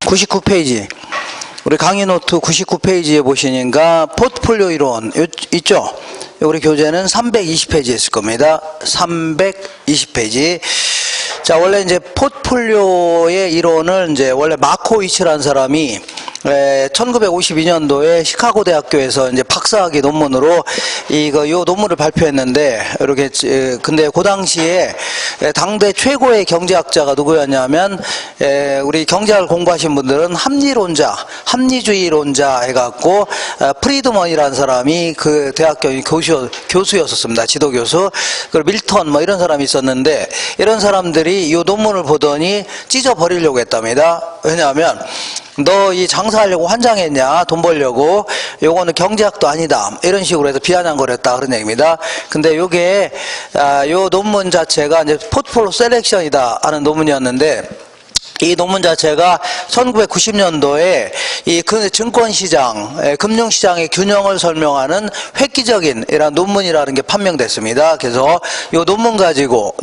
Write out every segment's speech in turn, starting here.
99페이지. 우리 강의 노트 99페이지에 보시니까 포트폴리오 이론 있죠? 우리 교재는 320페이지 있을 겁니다. 320페이지. 자, 원래 이제 포트폴리오의 이론을 이제 원래 마코위치라는 사람이 1952년도에 시카고 대학교에서 이제 박사학위 논문으로 요 논문을 발표했는데, 이렇게, 근데 그 당시에 당대 최고의 경제학자가 누구였냐면, 우리 경제학을 공부하신 분들은 합리주의론자 해갖고, 프리드먼이라는 사람이 그 대학교 교수였었습니다. 지도교수. 그리고 밀턴 뭐 이런 사람이 있었는데, 이런 사람들이 이 논문을 보더니 찢어버리려고 했답니다. 왜냐하면, 너 이 장사하려고 환장했냐? 돈 벌려고? 요거는 경제학도 아니다. 이런 식으로 해서 비아냥거렸다. 그런 얘기입니다. 근데 요게, 요 논문 자체가 이제 포트폴리오 셀렉션이다 하는 논문이었는데, 이 논문 자체가 1990년도에 이 증권시장, 금융시장의 균형을 설명하는 획기적인 이런 논문이라는 게 판명됐습니다. 그래서 이 논문 가지고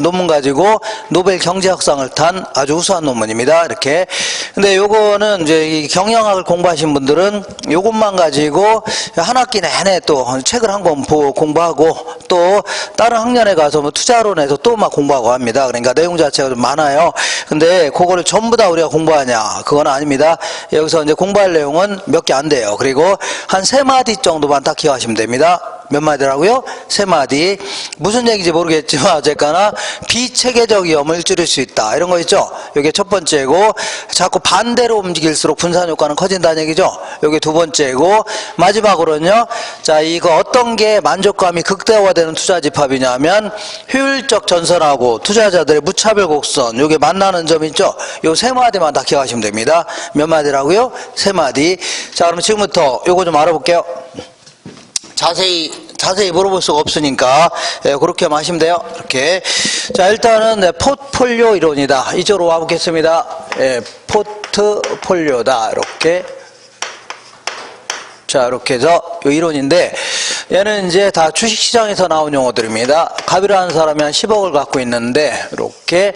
노벨 경제학상을 탄 아주 우수한 논문입니다. 이렇게. 근데 요거는 이제 이 경영학을 공부하신 분들은 요것만 가지고 한 학기 내내 또 책을 한 권 공부하고 또 다른 학년에 가서 뭐 투자론에서 또 막 공부하고 합니다. 그러니까 내용 자체가 좀 많아요. 근데 그거를 전부 다 우리가 공부하냐? 그건 아닙니다. 여기서 이제 공부할 내용은 몇 개 안 돼요. 그리고 한 3마디 정도만 딱 기억하시면 됩니다. 몇 마디라고요? 3마디. 무슨 얘기인지 모르겠지만 어쨌거나 비체계적 위험을 줄일 수 있다. 이런 거 있죠? 이게 첫 번째고, 자꾸 반대로 움직일수록 분산 효과는 커진다는 얘기죠? 이게 두 번째고, 마지막으로는요. 자, 이거 어떤 게 만족감이 극대화되는 투자 집합이냐면 효율적 전선하고 투자자들의 무차별 곡선, 요게 만나는 점 있죠? 요 3마디만 다 기억하시면 됩니다. 몇 마디라고요? 3마디. 자, 그럼 지금부터 요거 좀 알아볼게요. 자세히 물어볼 수가 없으니까 그렇게만 하시면 돼요. 이렇게. 자, 일단은 포트폴리오 이론이다. 이쪽으로 와보겠습니다. 포트폴리오다. 이렇게. 자, 이렇게 해서 이 이론인데, 얘는 이제 다 주식시장에서 나온 용어들입니다. 갑이라는 사람이 한 10억을 갖고 있는데, 이렇게.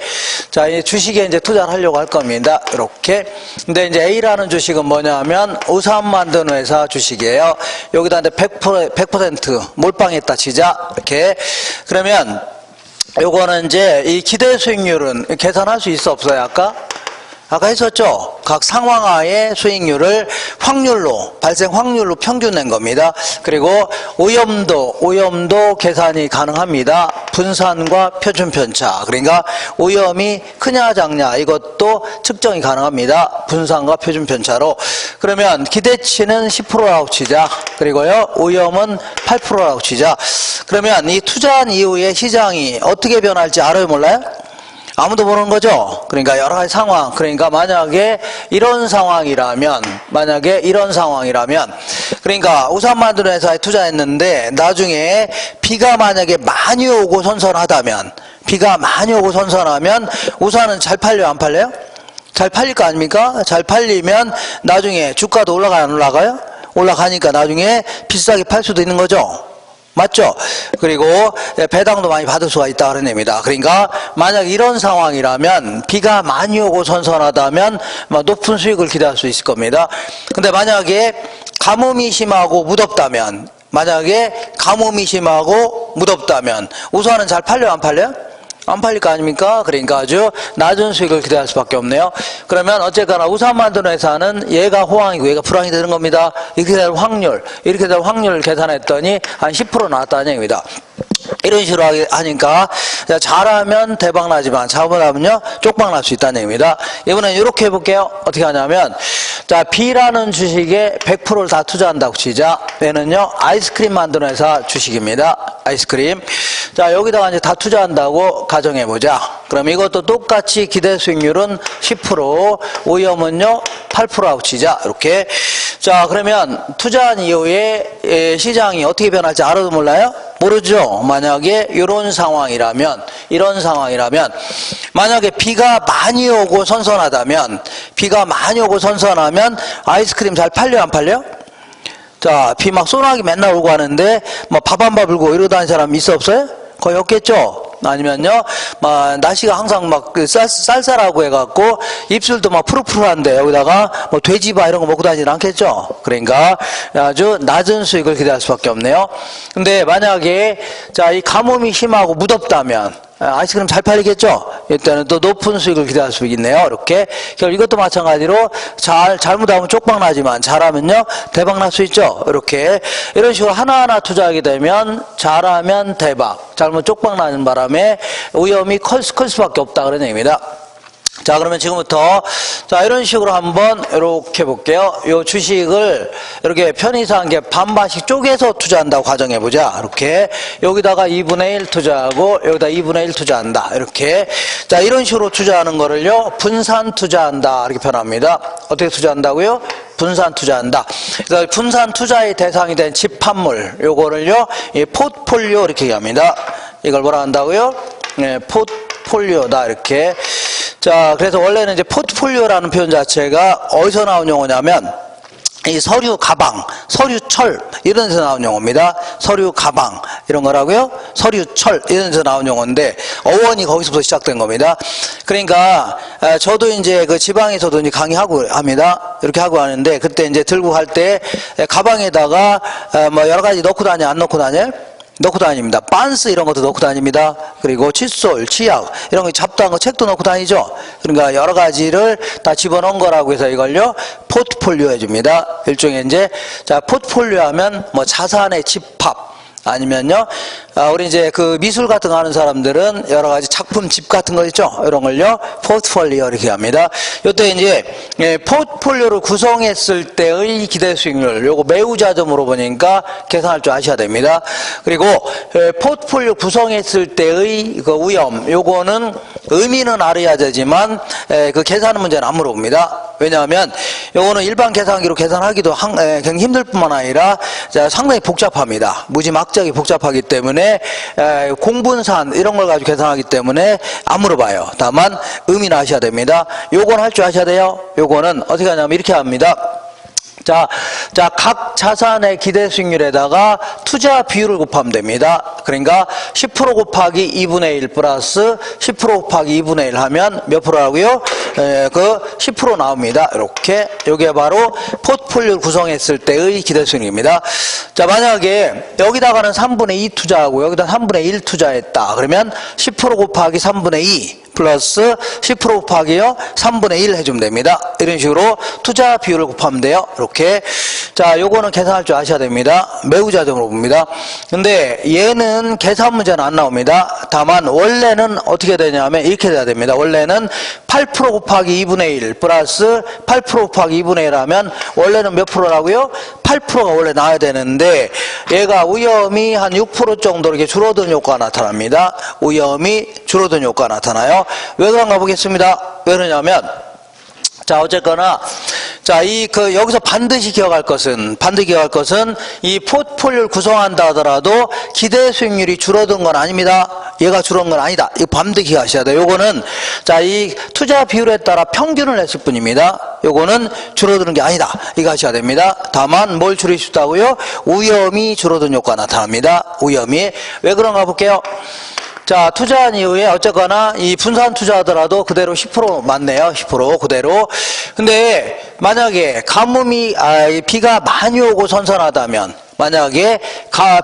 자, 이 주식에 이제 투자를 하려고 할 겁니다. 이렇게. 근데 이제 A라는 주식은 뭐냐면, 우산 만드는 회사 주식이에요. 여기다 이제 100% 몰빵했다 치자. 이렇게. 그러면, 요거는 이제 이 기대 수익률은 계산할 수 있어 없어요, 아까 했었죠? 각 상황하의 수익률을 발생 확률로 평균 낸 겁니다. 그리고 오염도 계산이 가능합니다. 분산과 표준 편차. 그러니까 오염이 크냐 작냐 이것도 측정이 가능합니다. 분산과 표준 편차로. 그러면 기대치는 10%라고 치자. 그리고요, 오염은 8%라고 치자. 그러면 이 투자한 이후에 시장이 어떻게 변할지 알아요, 몰라요? 아무도 모르는 거죠. 그러니까 여러 가지 상황. 그러니까 만약에 이런 상황이라면, 그러니까 우산 만드는 회사에 투자했는데 나중에 비가 만약에 많이 오고 선선하면 우산은 잘 팔려요, 안 팔려요? 잘 팔릴 거 아닙니까? 잘 팔리면 나중에 주가도 올라가요, 안 올라가요? 올라가니까 나중에 비싸게 팔 수도 있는 거죠. 맞죠? 그리고 배당도 많이 받을 수가 있다 그런 얘기입니다. 그러니까 만약 이런 상황이라면 비가 많이 오고 선선하다면 높은 수익을 기대할 수 있을 겁니다. 근데 만약에 가뭄이 심하고 무덥다면 우산은 잘 팔려요, 안 팔려요? 안 팔릴 거 아닙니까? 그러니까 아주 낮은 수익을 기대할 수밖에 없네요. 그러면 어쨌거나 우산 만드는 회사는 얘가 호황이고 얘가 불황이 되는 겁니다. 이렇게 될 확률을 계산했더니 한 10% 나왔다는 얘기입니다. 이런 식으로 하니까 잘하면 대박 나지만 잘못하면요 쪽박 날 수 있다는 얘기입니다. 이번엔 이렇게 해볼게요. 어떻게 하냐면, 자, B라는 주식에 100%를 다 투자한다고 치자. 얘는요 아이스크림 만드는 회사 주식입니다. 아이스크림. 자, 여기다가 이제 다 투자한다고 가정해보자. 그럼 이것도 똑같이 기대 수익률은 10%, 오염은요 8%라고 치자. 이렇게. 자, 그러면 투자한 이후에 시장이 어떻게 변할지 알아도 몰라요? 모르죠. 만약에 이런 상황이라면 만약에 비가 많이 오고 선선하면 아이스크림 잘 팔려, 안 팔려? 자, 비 막 소나기 맨날 오고 하는데 뭐 밥 안 밥 불고 이러고 다니는 사람 있어 없어요? 거의 없겠죠. 아니면요, 날씨가 항상 막 쌀쌀하고 해갖고 입술도 막 푸릇푸릇한데 여기다가 뭐 돼지바 이런 거 먹고 다니진 않겠죠. 그러니까 아주 낮은 수익을 기대할 수밖에 없네요. 근데 만약에 자, 이 가뭄이 심하고 무덥다면 아이스크림 잘 팔리겠죠? 이때는 또 높은 수익을 기대할 수 있네요. 이렇게. 이것도 마찬가지로 잘못하면 쪽박 나지만 잘하면요, 대박 날 수 있죠? 이렇게. 이런 식으로 하나하나 투자하게 되면 잘하면 대박, 잘못 쪽박 나는 바람에 위험이 클 수밖에 없다. 그런 얘기입니다. 자, 그러면 지금부터 자, 이런 식으로 한번 이렇게 볼게요. 요 주식을 이렇게 편의상 반반씩 쪼개서 투자한다고 가정해 보자. 이렇게 여기다가 2분의 1 투자하고 여기다 2분의 1 투자한다. 이렇게. 자, 이런 식으로 투자하는 거를요, 분산 투자한다. 이렇게 표현합니다. 어떻게 투자한다고요? 분산 투자한다. 그래서 분산 투자의 대상이 된 집합물, 요거를요, 이 포트폴리오 이렇게 얘기합니다. 이걸 뭐라 한다고요? 네, 포트폴리오다. 이렇게. 자, 그래서 원래는 이제 포트폴리오라는 표현 자체가 어디서 나온 용어냐면, 이 서류 가방, 서류철 이런 데서 나온 용어입니다. 서류 가방 이런 거라고요. 서류철 이런 데서 나온 용어인데 어원이 거기서부터 시작된 겁니다. 그러니까 저도 이제 그 지방에서도 이제 강의하고 합니다. 이렇게 하고 하는데 그때 이제 들고 갈 때 가방에다가 뭐 여러 가지 넣고 다녀 안 넣고 다녀? 넣고 다닙니다. 빤스 이런 것도 넣고 다닙니다. 그리고 칫솔, 치약 이런 거 잡다한 거 책도 넣고 다니죠. 그러니까 여러 가지를 다 집어넣은 거라고 해서 이걸요 포트폴리오 해줍니다. 일종의 이제 자 포트폴리오 하면 뭐 자산의 집합 아니면요 우리 이제 그 미술 같은 거 하는 사람들은 여러 가지 작품 집 같은 거 있죠. 이런 걸요 포트폴리오 이렇게 합니다. 요때 이제 포트폴리오를 구성했을 때의 기대 수익률 요거 매우 자주 물어보니까 계산할 줄 아셔야 됩니다. 그리고 포트폴리오 구성했을 때의 그 위험 요거는 의미는 알아야 되지만 그 계산 문제는 안 물어봅니다. 왜냐하면 요거는 일반 계산기로 계산하기도 굉장히 힘들 뿐만 아니라 상당히 복잡합니다. 무지막지하게 복잡하기 때문에 공분산 이런 걸 가지고 계산하기 때문에 안 물어봐요. 다만 의미는 아셔야 됩니다. 요건 할 줄 아셔야 돼요. 요거는 어떻게 하냐면 이렇게 합니다. 자, 각 자산의 기대 수익률에다가 투자 비율을 곱하면 됩니다. 그러니까 10% 곱하기 2분의 1 플러스 10% 곱하기 2분의 1 하면 몇 프로라고요? 그 10% 나옵니다. 이렇게. 요게 바로 포트폴리오를 구성했을 때의 기대 수익률입니다. 자, 만약에 여기다가는 3분의 2 투자하고 여기다 3분의 1 투자했다. 그러면 10% 곱하기 3분의 2 플러스 10% 곱하기요 3분의 1 해주면 됩니다. 이런 식으로 투자 비율을 곱하면 돼요. 이렇게. 자, 요거는 계산할 줄 아셔야 됩니다. 매우 자주 물어봅니다. 근데 얘는 계산 문제는 안 나옵니다. 다만 원래는 어떻게 되냐면 이렇게 돼야 됩니다. 원래는 8% 곱하기 2분의 1 플러스 8% 곱하기 2분의 1 하면 원래는 몇 프로라고요? 8%가 원래 나와야 되는데 얘가 위험이 한 6% 정도 이렇게 줄어든 효과가 나타납니다. 위험이 줄어든 효과가 나타나요. 왜 그런가 보겠습니다. 왜 그러냐면 자, 어쨌거나 자, 여기서 반드시 기억할 것은 이 포트폴리오를 구성한다 하더라도 기대 수익률이 줄어든 건 아닙니다. 얘가 줄어든 건 아니다. 이거 반드시 기억하셔야 돼요. 요거는 자, 이 투자 비율에 따라 평균을 했을 뿐입니다. 요거는 줄어드는 게 아니다. 이거 하셔야 됩니다. 다만 뭘 줄일 수 있다고요? 위험이 줄어든 효과가 나타납니다. 위험이. 왜 그런가 볼게요. 자, 투자한 이후에 어쨌거나 이 분산 투자하더라도 그대로 10% 맞네요. 10% 그대로. 근데 만약에 가뭄이 비가 많이 오고 선선하다면 만약에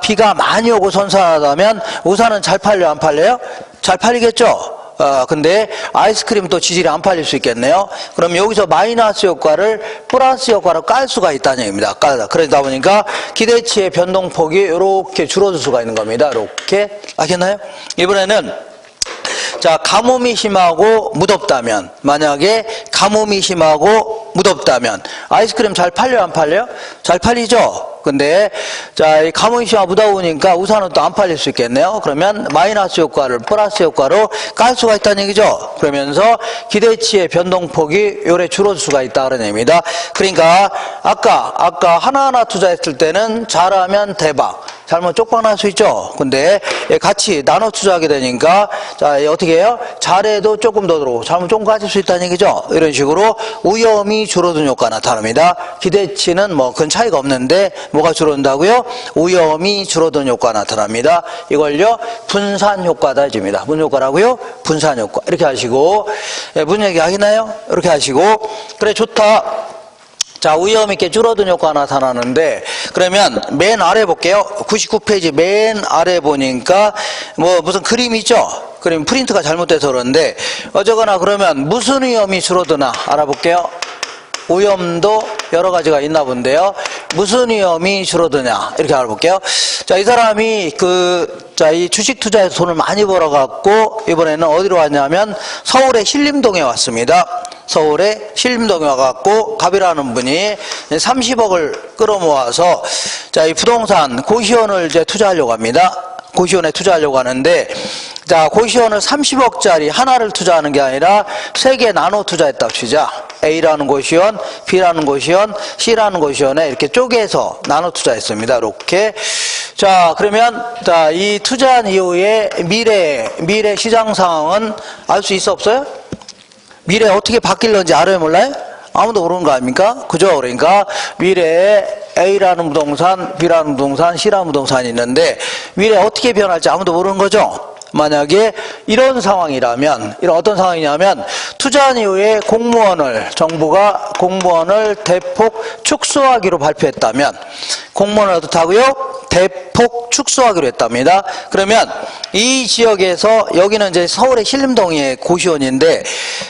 비가 많이 오고 선선하다면 우산은 잘 팔려요? 안 팔려요? 잘 팔리겠죠? 근데 아이스크림 또 지질이 안 팔릴 수 있겠네요. 그럼 여기서 마이너스 효과를 플러스 효과로 깔 수가 있다는 얘기입니다. 그러다 보니까 기대치의 변동폭이 이렇게 줄어들 수가 있는 겁니다. 이렇게. 아셨나요? 이번에는 자, 가뭄이 심하고 무덥다면 만약에 가뭄이 심하고 무덥다면 아이스크림 잘 팔려요? 안 팔려요? 잘 팔리죠? 근데 자, 이 가뭄이 심하고 무더우니까 우산은 또 안 팔릴 수 있겠네요. 그러면 마이너스 효과를 플러스 효과로 깔 수가 있다는 얘기죠. 그러면서 기대치의 변동폭이 요래 줄어들 수가 있다 그런 얘기입니다. 그러니까 아까 하나하나 투자했을 때는 잘하면 대박, 잘못 쪽박 날 수 있죠. 근데 같이 나눠 투자하게 되니까 자, 어떻게 해요? 잘해도 조금 더 들어오고 잘못 조금 가질 수 있다는 얘기죠. 이런 식으로 위험이 줄어든 효과가 나타납니다. 기대치는 뭐 큰 차이가 없는데 뭐가 줄어든다고요? 오염이 줄어드는 효과가 나타납니다. 이걸요 분산 효과다 해줍니다. 무슨 효과라고요? 분산 효과. 이렇게 하시고, 무슨 얘기 하시나요? 이렇게 하시고, 그래 좋다. 자, 오염이 이렇게 줄어든 효과가 나타나는데, 그러면 맨 아래 볼게요. 99페이지 맨 아래 보니까 뭐 무슨 그림이 있죠? 그림 프린트가 잘못돼서 그러는데, 어쩌거나 그러면 무슨 오염이 줄어드나 알아볼게요. 오염도 여러 가지가 있나 본데요. 무슨 오염이 줄어드냐 이렇게 알아볼게요. 자, 이 사람이 이 주식 투자에서 돈을 많이 벌어갖고 이번에는 어디로 왔냐면 서울의 신림동에 왔습니다. 서울의 신림동에 와갖고 갑이라는 분이 30억을 끌어모아서 자, 이 부동산 고시원을 이제 투자하려고 합니다. 고시원에 투자하려고 하는데, 자, 고시원을 30억짜리 하나를 투자하는 게 아니라 3개 나눠 투자했다고 치자. A라는 고시원, B라는 고시원, C라는 고시원에 이렇게 쪼개서 나눠 투자했습니다. 이렇게. 자, 그러면, 자, 이 투자한 이후에 미래 시장 상황은 알 수 있어, 없어요? 미래에 어떻게 바뀔런지 알아요, 몰라요? 아무도 모르는 거 아닙니까? 그죠? 그러니까 미래에 A라는 부동산, B라는 부동산, C라는 부동산이 있는데 미래에 어떻게 변할지 아무도 모르는 거죠? 만약에 이런 상황이라면, 이런 어떤 상황이냐면 투자한 이후에 정부가 공무원을 대폭 축소하기로 발표했다면, 공무원을 어떻다고요? 대폭 축소하기로 했답니다. 그러면 이 지역에서, 여기는 이제 서울의 신림동의 고시원인데,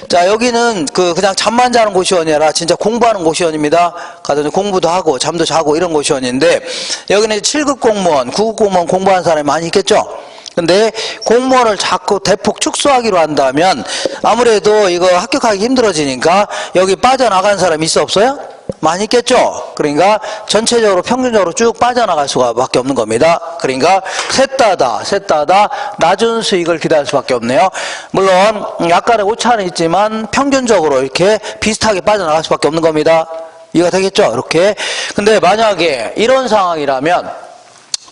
자, 여기는 그냥 잠만 자는 고시원이 아니라 진짜 공부하는 고시원입니다. 가서 공부도 하고 잠도 자고 이런 고시원인데, 여기는 7급 공무원, 9급 공무원 공부하는 사람이 많이 있겠죠? 근데 공무원을 자꾸 대폭 축소하기로 한다면 아무래도 이거 합격하기 힘들어지니까 여기 빠져나간 사람이 있어, 없어요? 많이 있겠죠? 그러니까 전체적으로 평균적으로 쭉 빠져나갈 수밖에 없는 겁니다. 그러니까 셋 다다 낮은 수익을 기대할 수밖에 없네요. 물론 약간의 오차는 있지만 평균적으로 이렇게 비슷하게 빠져나갈 수밖에 없는 겁니다. 이해가 되겠죠? 이렇게. 근데 만약에 이런 상황이라면,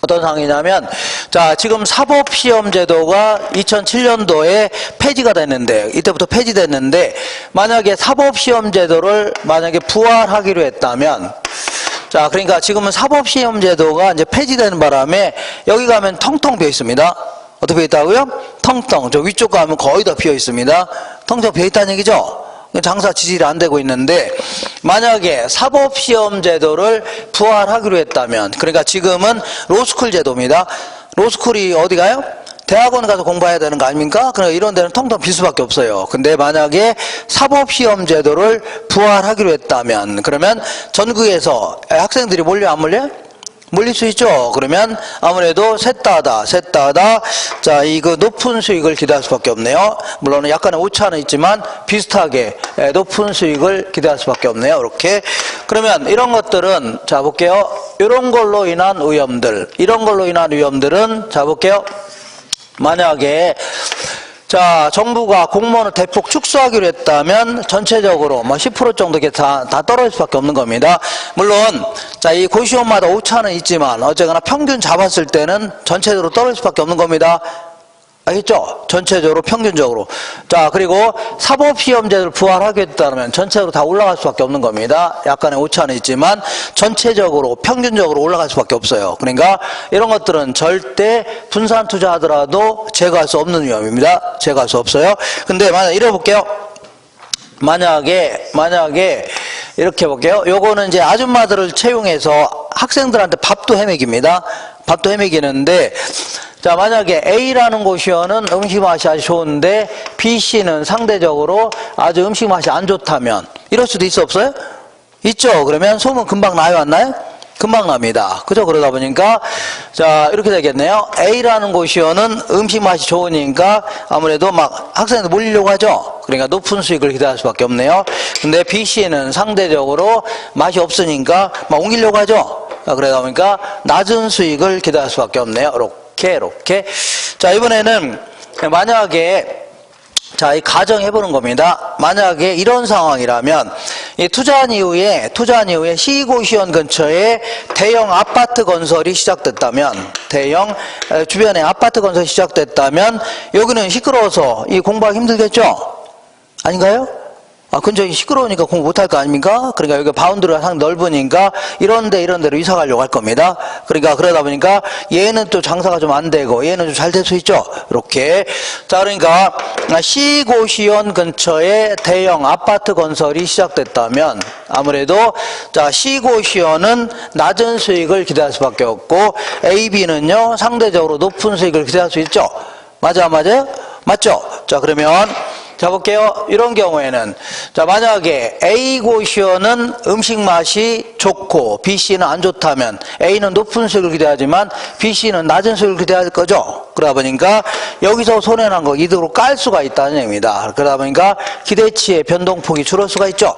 어떤 상황이냐면, 자, 지금 사법시험제도가 2007년도에 폐지가 됐는데, 이때부터 폐지됐는데, 만약에 사법시험제도를 만약에 부활하기로 했다면, 자, 그러니까 지금은 사법시험제도가 이제 폐지되는 바람에 여기 가면 텅텅 비어 있습니다. 어떻게 비어 있다고요? 텅텅. 저 위쪽 가면 거의 다 비어 있습니다. 텅텅 비어 있다는 얘기죠? 장사 지질이 안 되고 있는데, 만약에 사법시험 제도를 부활하기로 했다면, 그러니까 지금은 로스쿨 제도입니다. 로스쿨이 어디 가요? 대학원 가서 공부해야 되는 거 아닙니까? 그러니까 이런 데는 텅텅 빌 수밖에 없어요. 근데 만약에 사법시험 제도를 부활하기로 했다면, 그러면 전국에서 학생들이 몰려 안 몰려요? 몰릴 수 있죠. 그러면 아무래도 셋 다다. 자, 이거 높은 수익을 기대할 수밖에 없네요. 물론 약간의 오차는 있지만 비슷하게 높은 수익을 기대할 수밖에 없네요. 이렇게. 그러면 이런 것들은, 자, 볼게요. 이런 걸로 인한 위험들은, 자, 볼게요. 만약에, 자, 정부가 공무원을 대폭 축소하기로 했다면 전체적으로 뭐 10% 정도 다 떨어질 수밖에 없는 겁니다. 물론, 자, 이 고시원마다 오차는 있지만 어쨌거나 평균 잡았을 때는 전체적으로 떨어질 수밖에 없는 겁니다. 알겠죠? 전체적으로, 평균적으로. 자, 그리고 사법시험제도를 부활하겠다면 전체적으로 다 올라갈 수밖에 없는 겁니다. 약간의 오차는 있지만 전체적으로, 평균적으로 올라갈 수밖에 없어요. 그러니까 이런 것들은 절대 분산 투자하더라도 제거할 수 없는 위험입니다. 제거할 수 없어요. 근데 만약 이래 볼게요. 만약에 이렇게 볼게요. 요거는 이제 아줌마들을 채용해서 학생들한테 밥도 해먹입니다. 밥도 해먹이는데, 자, 만약에 A라는 고시원은 음식 맛이 아주 좋은데 B씨는 상대적으로 아주 음식 맛이 안 좋다면 이럴 수도 있어, 없어요? 있죠. 그러면 소문 금방 나요, 안 나요? 금방 납니다. 그죠? 그러다 보니까, 자, 이렇게 되겠네요. A라는 고시원은 음식 맛이 좋으니까 아무래도 막 학생들 몰리려고 하죠. 그러니까 높은 수익을 기대할 수밖에 없네요. 근데 B씨는 상대적으로 맛이 없으니까 막 옮기려고 하죠. 그러다 보니까 낮은 수익을 기대할 수밖에 없네요. 이렇게. 자, 이번에는 만약에, 자, 이 가정해보는 겁니다. 만약에 이런 상황이라면, 이 투자한 이후에 시고시원 근처에 대형 아파트 건설이 시작됐다면, 주변에 아파트 건설이 시작됐다면, 여기는 시끄러워서 이 공부하기 힘들겠죠? 아닌가요? 근처에 시끄러우니까 공부 못할 거 아닙니까? 그러니까 여기 바운드가 상당히 넓으니까 이런 데로 이사 가려고 할 겁니다. 그러니까 그러다 보니까 얘는 또 장사가 좀 안 되고 얘는 좀 잘 될 수 있죠. 이렇게. 자, 그러니까 시고시원 근처에 대형 아파트 건설이 시작됐다면 아무래도 자, 시고시원은 낮은 수익을 기대할 수밖에 없고 AB는요 상대적으로 높은 수익을 기대할 수 있죠. 맞아요? 맞죠? 자, 그러면 자, 볼게요. 이런 경우에는 자, 만약에 A 고시원은 음식 맛이 좋고 B, C는 안 좋다면 A는 높은 수익을 기대하지만 B, C는 낮은 수익을 기대할 거죠. 그러다 보니까 여기서 손해난 거 이득으로 깔 수가 있다는 얘기입니다. 그러다 보니까 기대치의 변동폭이 줄을 수가 있죠.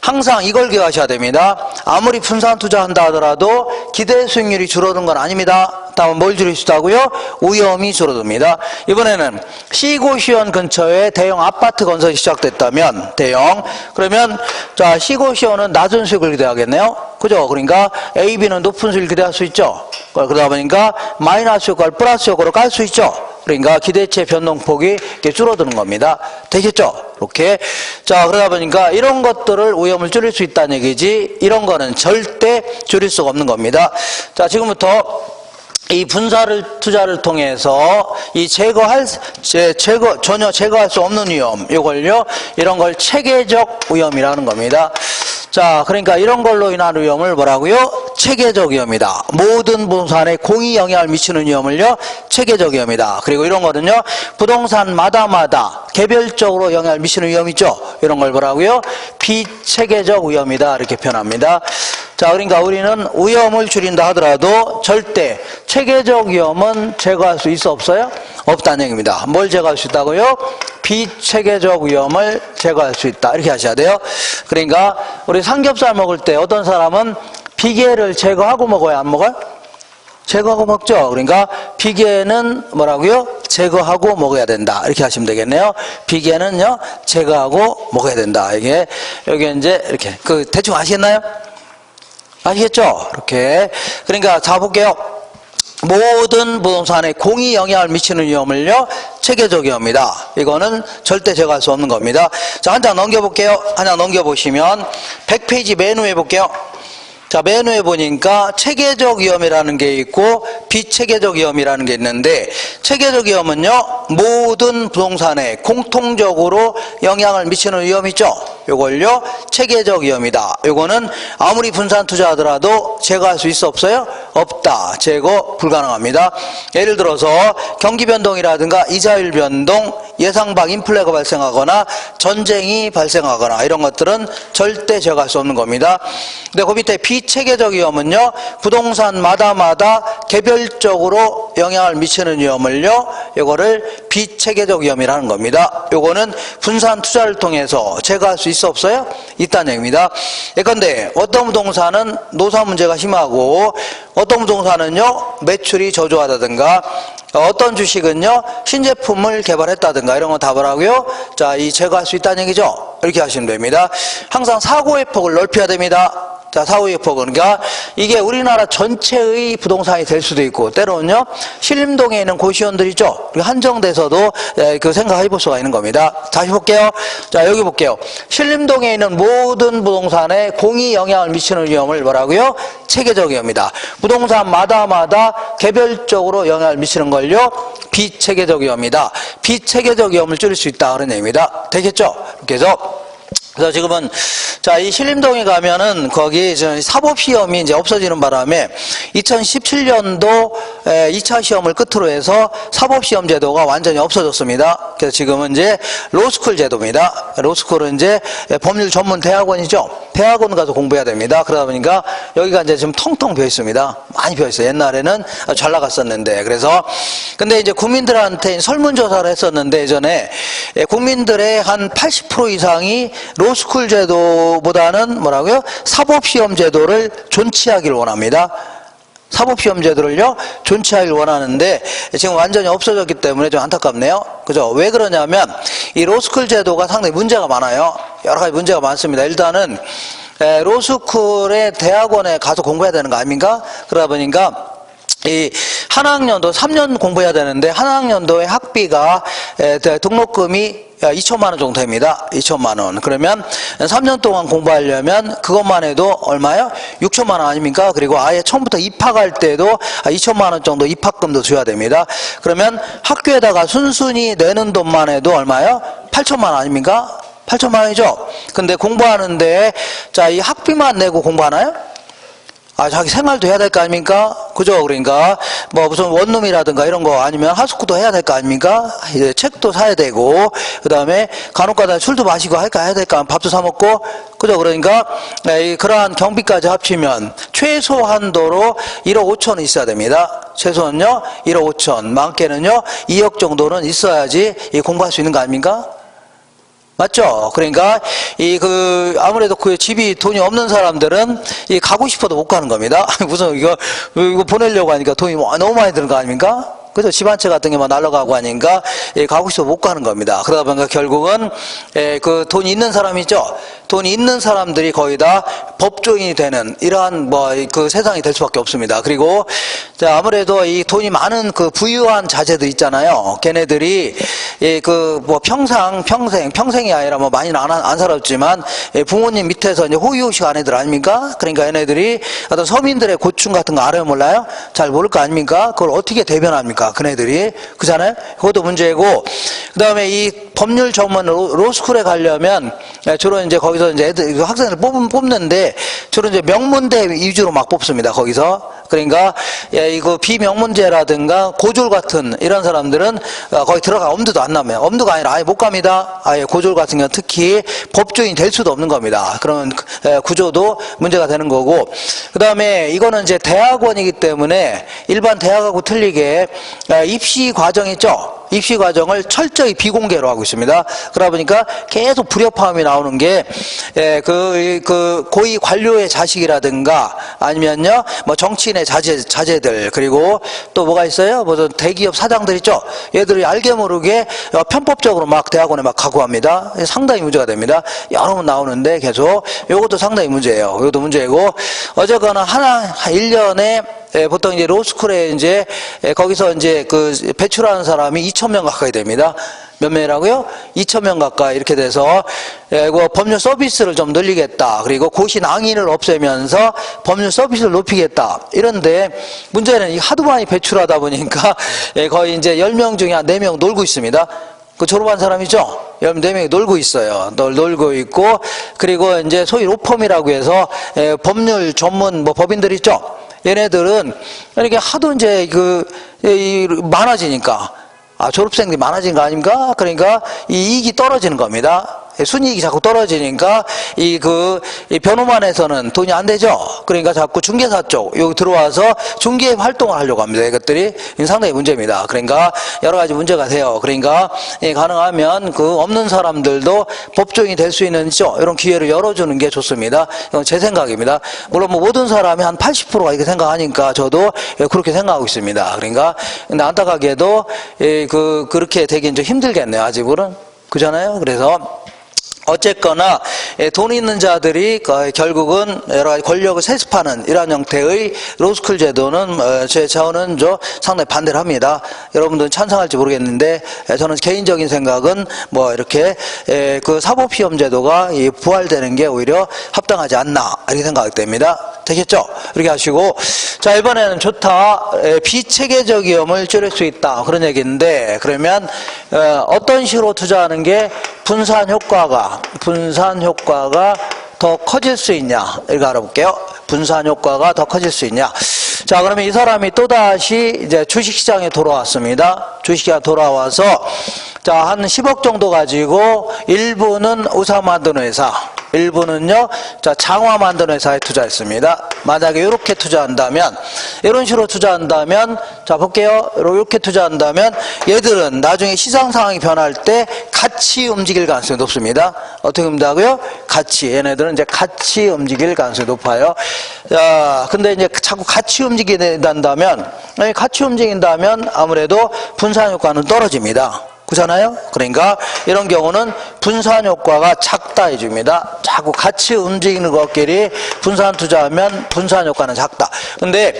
항상 이걸 기억하셔야 됩니다. 아무리 분산 투자한다 하더라도 기대 수익률이 줄어든 건 아닙니다. 다음은 뭘 줄일 수 있다고요? 위험이 줄어듭니다. 이번에는 시고시원 근처에 대형 아파트 건설이 시작됐다면 그러면 자, 시고시원은 낮은 수익을 기대하겠네요. 그죠? 그러니까 A, B는 높은 수익을 기대할 수 있죠. 그러다 보니까 마이너스 효과를 플러스 효과로 깔 수 있죠. 그러니까 기대치의 변동폭이 이렇게 줄어드는 겁니다. 되겠죠? 이렇게. 자, 그러다 보니까 이런 것들을 위험을 줄일 수 있다는 얘기지 이런 거는 절대 줄일 수가 없는 겁니다. 자, 지금부터 이 분사를 투자를 통해서 이 전혀 제거할 수 없는 위험, 이걸요, 이런 걸 체계적 위험이라는 겁니다. 자, 그러니까 이런 걸로 인한 위험을 뭐라고요? 체계적 위험이다. 모든 부동산에 공히 영향을 미치는 위험을요, 체계적 위험이다. 그리고 이런 거는요, 부동산마다 개별적으로 영향을 미치는 위험이 있죠. 이런 걸 뭐라고요? 비체계적 위험이다. 이렇게 표현합니다. 자, 그러니까 우리는 위험을 줄인다 하더라도 절대 체계적 위험은 제거할 수 있어 없어요? 없다는 얘기입니다. 뭘 제거할 수 있다고요? 비체계적 위험을 제거할 수 있다. 이렇게 하셔야 돼요. 그러니까 우리 삼겹살 먹을 때 어떤 사람은 비계를 제거하고 먹어야 안 먹어요? 제거하고 먹죠. 그러니까 비계는 뭐라고요? 제거하고 먹어야 된다. 이렇게 하시면 되겠네요. 비계는요, 제거하고 먹어야 된다. 이게 여기 이제 이렇게 대충 아시겠나요? 아시겠죠? 이렇게. 그러니까 자, 볼게요. 모든 부동산에 공히 영향을 미치는 위험을요, 체계적 위험이다. 이거는 절대 제거할 수 없는 겁니다. 자, 한 장 넘겨볼게요. 한 장 넘겨보시면 100페이지 맨 위에 볼게요. 자, 맨 위에 보니까 체계적 위험이라는 게 있고 비체계적 위험이라는 게 있는데, 체계적 위험은요, 모든 부동산에 공통적으로 영향을 미치는 위험이 있죠. 요걸요, 체계적 위험이다. 요거는 아무리 분산 투자하더라도 제거할 수 있어 없어요? 없다. 제거 불가능합니다. 예를 들어서 경기 변동이라든가 이자율 변동, 예상 밖 인플레가 발생하거나 전쟁이 발생하거나 이런 것들은 절대 제거할 수 없는 겁니다. 근데 그 밑에 비체계적 위험은요, 부동산마다 개별적으로 영향을 미치는 위험을요, 요거를 비체계적 위험이라는 겁니다. 요거는 분산 투자를 통해서 제거할 수 있어 없어요? 있다는 얘기입니다. 예컨대 어떤 부동산은 노사 문제가 심하고 어떤 부동산은요, 매출이 저조하다든가 어떤 주식은요, 신제품을 개발했다든가 이런 거 다 뭐라고요? 자, 이 제거할 수 있다는 얘기죠. 이렇게 하시면 됩니다. 항상 사고의 폭을 넓혀야 됩니다. 자, 사후의 폭은, 그러니까 이게 우리나라 전체의 부동산이 될 수도 있고, 때로는요, 신림동에 있는 고시원들 있죠? 한정돼서도 그 생각해 볼 수가 있는 겁니다. 다시 볼게요. 자, 여기 볼게요. 신림동에 있는 모든 부동산에 공히 영향을 미치는 위험을 뭐라고요? 체계적 위험이다. 부동산마다 개별적으로 영향을 미치는 걸요, 비체계적 위험이다. 비체계적 위험을 줄일 수 있다. 그런 얘기입니다. 되겠죠? 그래서 지금은 자, 이 신림동에 가면은 거기 사법시험이 이제 없어지는 바람에 2017년도 2차 시험을 끝으로 해서 사법시험 제도가 완전히 없어졌습니다. 그래서 지금은 이제 로스쿨 제도입니다. 로스쿨은 이제 법률 전문 대학원이죠. 대학원 가서 공부해야 됩니다. 그러다 보니까 여기가 이제 지금 텅텅 비어 있습니다. 많이 비어 있어요. 옛날에는 잘 나갔었는데. 그래서 근데 이제 국민들한테 설문조사를 했었는데 예전에 국민들의 한 80% 이상이 로스쿨 제도보다는 뭐라고요? 사법시험 제도를 존치하기를 원합니다. 사법시험 제도를요, 존치하기를 원하는데 지금 완전히 없어졌기 때문에 좀 안타깝네요. 그죠? 왜 그러냐면 이 로스쿨 제도가 상당히 문제가 많아요. 여러 가지 문제가 많습니다. 일단은 로스쿨의 대학원에 가서 공부해야 되는 거 아닙니까? 그러다 보니까 이 한 학년도 3년 공부해야 되는데 한 학년도의 학비가 등록금이 2천만 원 정도 됩니다. 2천만 원. 그러면 3년 동안 공부하려면 그것만 해도 얼마요? 6천만 원 아닙니까? 그리고 아예 처음부터 입학할 때도 2천만 원 정도 입학금도 줘야 됩니다. 그러면 학교에다가 순순히 내는 돈만 해도 얼마요? 8천만 원 아닙니까? 8천만 원이죠? 근데 공부하는데, 자, 이 학비만 내고 공부하나요? 자기 생활도 해야 될 거 아닙니까? 그죠? 그러니까, 뭐, 무슨 원룸이라든가 이런 거 아니면 하숙구도 해야 될 거 아닙니까? 이제 책도 사야 되고, 그 다음에 간혹가다 술도 마시고 해야 될까? 밥도 사먹고, 그죠? 그러니까, 그러한 경비까지 합치면 최소한도로 1억 5천은 있어야 됩니다. 최소는요, 1억 5천. 많게는요, 2억 정도는 있어야지 공부할 수 있는 거 아닙니까? 맞죠? 그러니까, 아무래도 그 집이 돈이 없는 사람들은, 가고 싶어도 못 가는 겁니다. 무슨, 이거 보내려고 하니까 돈이 너무 많이 드는 거 아닙니까? 그죠? 집 한 채 같은 게 막 날아가고 하니까, 가고 싶어도 못 가는 겁니다. 그러다 보니까 결국은, 그 돈이 있는 사람이 있죠? 돈이 있는 사람들이 거의 다 법조인이 되는 이러한 그 세상이 될 수밖에 없습니다. 그리고, 자, 아무래도 이 돈이 많은 그 부유한 자제들 있잖아요. 걔네들이, 평생이 아니라 많이는 안 살았지만, 부모님 밑에서 이제 호의호식 아내들 아닙니까? 그러니까 얘네들이 어떤 서민들의 고충 같은 거 알아요, 몰라요? 잘 모를 거 아닙니까? 그걸 어떻게 대변합니까? 그네들이. 그잖아요? 그것도 문제고, 그 다음에 이 법률 전문 로스쿨에 가려면, 주로 이제 거기서 이제 학생을 뽑는데, 주로 이제 명문대 위주로 막 뽑습니다, 거기서. 그러니까, 이거 비명문제라든가 고졸 같은 이런 사람들은 거기 들어가 엄두도 안 나면, 엄두가 아니라 아예 못 갑니다. 아예 고졸 같은 경우는 특히 법조인이 될 수도 없는 겁니다. 그러면 구조도 문제가 되는 거고, 그 다음에 이거는 이제 대학원이기 때문에 일반 대학하고 틀리게 입시 과정 있죠? 입시 과정을 철저히 비공개로 하고 있습니다. 그러다 보니까 계속 불협화음이 나오는 게, 고위 관료의 자식이라든가 아니면요, 뭐 정치인의 자제들, 그리고 또 뭐가 있어요? 무슨 대기업 사장들 있죠? 얘들이 알게 모르게 편법적으로 막 대학원에 막 가고 합니다. 상당히 문제가 됩니다. 여러 번 나오는데 계속. 요것도 상당히 문제예요. 요것도 문제고. 어쨌거나 1년에 보통 이제 로스쿨에 이제 거기서 이제 배출하는 사람이 2,000명 가까이 됩니다. 몇 명이라고요? 2,000명 가까이 이렇게 돼서 법률 서비스를 좀 늘리겠다. 그리고 고시 낭인을 없애면서 법률 서비스를 높이겠다. 이런데 문제는 하도 많이 배출하다 보니까 거의 이제 10명 중에 한 4명 놀고 있습니다. 그 졸업한 사람이죠? 14명이 놀고 있어요. 놀고 있고, 그리고 이제 소위 로펌이라고 해서 법률 전문 법인들 있죠? 얘네들은 이렇게 하도 이제 많아지니까, 졸업생들이 많아진 거 아닙니까? 그러니까 이 이익이 떨어지는 겁니다. 순이익이 자꾸 떨어지니까 이 변호만에서는 돈이 안 되죠. 그러니까 자꾸 중개사 쪽 여기 들어와서 중개 활동을 하려고 합니다. 이것들이 상당히 문제입니다. 그러니까 여러 가지 문제가 돼요. 그러니까 가능하면 없는 사람들도 법조인이 될 수 있는 이런 기회를 열어주는 게 좋습니다. 이건 제 생각입니다. 물론 모든 사람이 한 80%가 이렇게 생각하니까 저도 그렇게 생각하고 있습니다. 그러니까 근데 안타깝게도 그렇게 되긴 좀 힘들겠네요. 아직은. 그잖아요. 그래서 어쨌거나 돈 있는 자들이 결국은 여러 가지 권력을 세습하는 이러한 형태의 로스쿨 제도는 제 차원은 상당히 반대를 합니다. 여러분들은 찬성할지 모르겠는데 저는 개인적인 생각은 이렇게 사법시험 제도가 부활되는 게 오히려 합당하지 않나 이렇게 생각됩니다. 되겠죠? 이렇게 하시고, 자, 이번에는 좋다. 비체계적 위험을 줄일 수 있다. 그런 얘기인데, 그러면 어떤 식으로 투자하는 게 분산 효과가 더 커질 수 있냐? 이거 알아볼게요. 분산 효과가 더 커질 수 있냐? 자, 그러면 이 사람이 또다시 이제 주식시장에 돌아왔습니다. 주식시장에 돌아와서, 자, 한 10억 정도 가지고 일부는 우사 만드는 회사, 일부는요, 자, 장화 만드는 회사에 투자했습니다. 만약에 이렇게 투자한다면, 이런 식으로 투자한다면, 자, 볼게요. 이렇게 투자한다면, 얘들은 나중에 시장 상황이 변할 때 같이 움직일 가능성이 높습니다. 어떻게 움직인다고요? 같이. 얘네들은 이제 같이 움직일 가능성이 높아요. 자, 근데 이제 자꾸 같이 움직인다면 아무래도 분산 효과는 떨어집니다. 그렇잖아요? 그러니까 이런 경우는 분산 효과가 작다 해줍니다. 자꾸 같이 움직이는 것끼리 분산 투자하면 분산 효과는 작다. 근데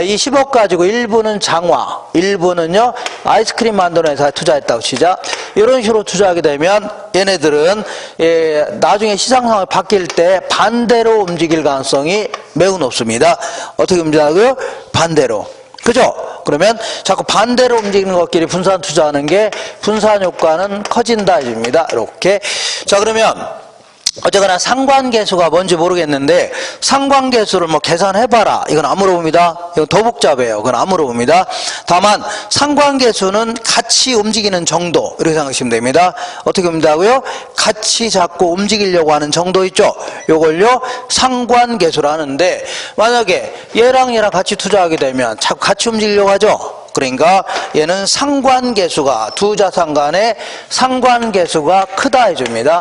이 10억 가지고 일부는 장화, 일부는요 아이스크림 만드는 회사에 투자했다고 치자. 이런 식으로 투자하게 되면 얘네들은 나중에 시장 상황이 바뀔 때 반대로 움직일 가능성이 매우 높습니다. 어떻게 움직이냐고요? 반대로. 그죠? 그러면 자꾸 반대로 움직이는 것끼리 분산 투자하는 게 분산 효과는 커진다 해줍니다. 이렇게. 자, 그러면 어쨌거나 상관계수가 뭔지 모르겠는데 상관계수를 뭐 계산해봐라 이건 안 물어봅니다. 이건 더 복잡해요. 그건 안 물어봅니다. 다만 상관계수는 같이 움직이는 정도 이렇게 생각하시면 됩니다. 어떻게 움직인다고요? 같이 자꾸 움직이려고 하는 정도 있죠. 요걸요 상관계수라 하는데 만약에 얘랑 같이 투자하게 되면 자꾸 같이 움직이려고 하죠. 그러니까 얘는 상관계수가 두 자산 간의 상관계수가 크다 해줍니다.